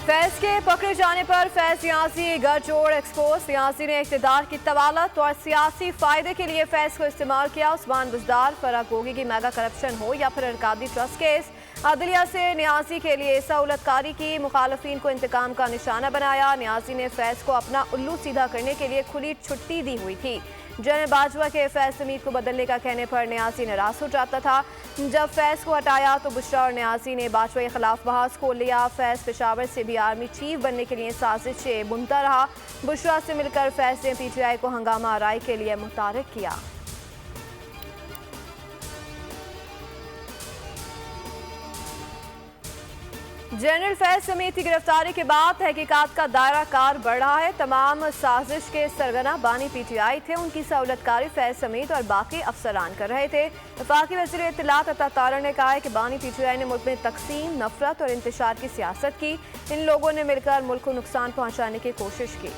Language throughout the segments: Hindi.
फैज के पकड़े जाने पर फैज सियासी गठजोड़ एक्सपोज। सियासी ने इक़्तिदार की तवालत और सियासी फायदे के लिए फैज को इस्तेमाल किया। उस्मान बुजदार, फराह गोगी की मेगा करप्शन हो या फिर अरकादी ट्रस्ट केस, अदलिया से न्याजी के लिए सहूलतकारी की, मुखालफिन को इंतकाम का निशाना बनाया। न्याजी ने फैज को अपना उल्लू सीधा करने के लिए खुली छुट्टी दी हुई थी। जनरल बाजवा के फैज समीर को बदलने का कहने पर न्याजी नाराज हो जाता था। जब फैज को हटाया तो बुशरा और न्याजी ने बाजवा के खिलाफ बहस खोल लिया। फैज पेशावर से भी आर्मी चीफ बनने के लिए साजिशें बुनता रहा। बुशरा से मिलकर फैज ने पीटीआई को हंगामा आराई के लिए मुतारिक किया। जनरल फैज समेत की गिरफ्तारी के बाद तहकीकात का दायरा कार बढ़ रहा है। तमाम साजिश के सरगना बानी पीटीआई थे। उनकी सहूलतकारी फैज समेत और बाकी अफसरान कर रहे थे। वफाकी वज़ीर इत्तलात अता तारड़ ने कहा है कि बानी पीटीआई ने मुल्क में तकसीम, नफरत और इंतशार की सियासत की। इन लोगों ने मिलकर मुल्क को नुकसान पहुँचाने की कोशिश की।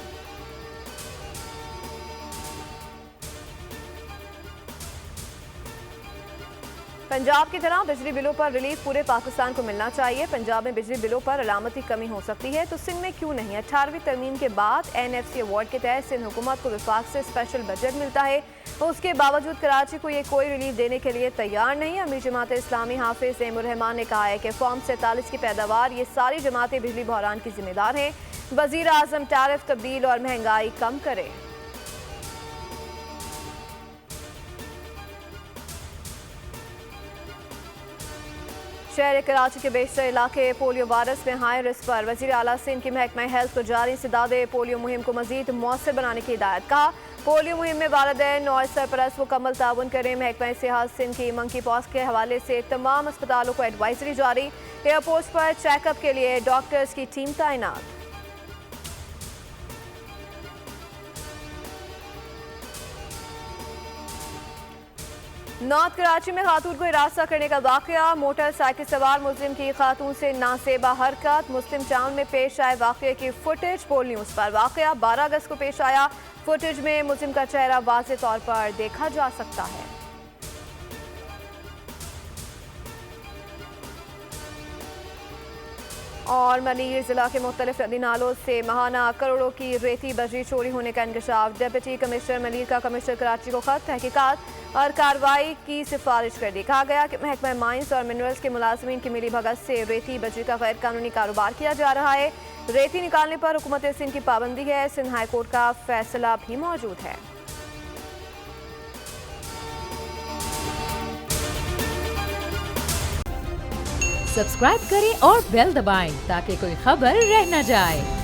पंजाब की तरह बिजली बिलों पर रिलीफ पूरे पाकिस्तान को मिलना चाहिए। पंजाब में बिजली बिलों पर अलामती कमी हो सकती है तो सिंध में क्यों नहीं। 18वीं तरमीम के बाद एनएफसी अवार्ड के तहत सिंध हुकूमत को विफाक से स्पेशल बजट मिलता है। उसके बावजूद कराची को ये कोई रिलीफ देने के लिए तैयार नहीं। अमीर जमात इस्लामी हाफिज ज़ैमुर रहमान ने कहा है कि फॉर्म 47 की पैदावार ये सारी जमातें बिजली बहरान की जिम्मेदार हैं। वज़ीर आज़म टैरिफ तब्दील और महंगाई कम करें। शहर कराची के बेशतर इलाके पोलियो वायरस में हाई रिस्क पर। वज़ीर आला सिंध की महकमा हेल्थ को जारी इंसदादे पोलियो मुहिम को मजीद मौसर बनाने की हिदायत। कहा पोलियो मुहिम में वालिदैन और सरपरस्त मुकम्मल ताउन करें। महकमा सेहत सिंध की मंकी पॉक्स के हवाले से तमाम अस्पतालों को एडवाइजरी जारी। एयरपोर्ट पर चेकअप के लिए डॉक्टर्स की टीम तैनात। नॉर्थ कराची में खातून को हिरासत करने का वाकया। मोटरसाइकिल सवार मुस्लिम की खातून से नासेबा हरकत। मुस्लिम टाउन में पेश आए वाकये की फुटेज पोल न्यूज़ पर। वाकया 12 अगस्त को पेश आया। फुटेज में मुस्लिम का चेहरा वाज़े तौर पर देखा जा सकता है। और मनीर जिला के मुख्तलिफ नदी नालों से महाना करोड़ों की रेती बजरी चोरी होने का इंकशाफ। डिप्टी कमिश्नर मनीर का कमिश्नर कराची को खत, तहकीकात और कार्रवाई की सिफारिश कर दी। कहा गया कि महकमा माइंस और मिनरल्स के मुलाजमीन की मिली भगत से रेती बजरी का गैर कानूनी कारोबार किया जा रहा है। रेती निकालने पर हुकूमत सिंध की पाबंदी है। सिंध हाई कोर्ट का फैसला भी मौजूद है। सब्सक्राइब करें और बेल दबाएं ताकि कोई खबर रह न जाए।